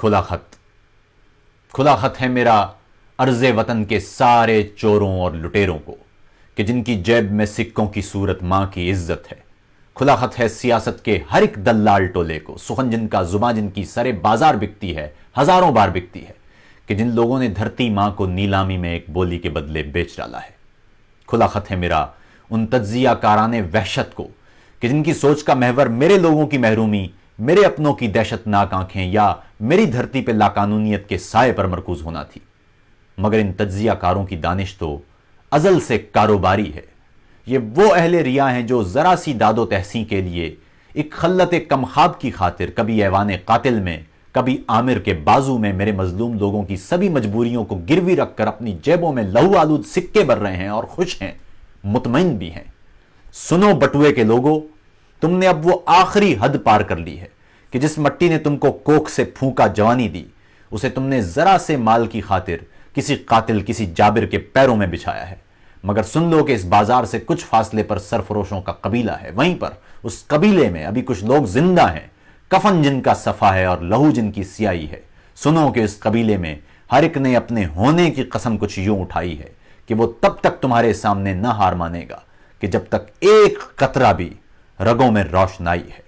کھلا خط ہے میرا عرض وطن کے سارے چوروں اور لٹیروں کو کہ جن کی جیب میں سکوں کی صورت ماں کی عزت ہے۔ کھلا خط ہے سیاست کے ہر ایک دلال ٹولے کو، سخن جن کا زباں جن کی سرے بازار بکتی ہے، ہزاروں بار بکتی ہے، کہ جن لوگوں نے دھرتی ماں کو نیلامی میں ایک بولی کے بدلے بیچ ڈالا ہے۔ کھلا خط ہے میرا ان تجزیہ کاران وحشت کو کہ جن کی سوچ کا محور میرے لوگوں کی محرومی، میرے اپنوں کی دہشت ناک آنکھیں یا میری دھرتی پہ لاقانونیت کے سائے پر مرکوز ہونا تھی۔ مگر ان تجزیہ کاروں کی دانش تو ازل سے کاروباری ہے۔ یہ وہ اہل ریا ہیں جو ذرا سی داد و تحسین کے لیے ایک خلت کم خواب کی خاطر کبھی ایوان قاتل میں، کبھی عامر کے بازو میں میرے مظلوم لوگوں کی سبھی مجبوریوں کو گروی رکھ کر اپنی جیبوں میں لہو آلود سکے بھر رہے ہیں اور خوش ہیں، مطمئن بھی ہیں۔ سنو بٹوے کے لوگوں، تم نے اب وہ آخری حد پار کر لی ہے کہ جس مٹی نے تم کو کوکھ سے پھونکا جوانی دی، اسے تم نے ذرا سے مال کی خاطر کسی قاتل، کسی جابر کے پیروں میں بچھایا ہے۔ مگر سن لو کہ اس بازار سے کچھ فاصلے پر سرفروشوں کا قبیلہ ہے، وہیں پر اس قبیلے میں ابھی کچھ لوگ زندہ ہیں، کفن جن کا صفا ہے اور لہو جن کی سیاہی ہے۔ سنو کہ اس قبیلے میں ہر ایک نے اپنے ہونے کی قسم کچھ یوں اٹھائی ہے کہ وہ تب تک تمہارے سامنے نہ ہار مانے گا کہ جب تک ایک قطرہ بھی رگوں میں روشنائی ہے۔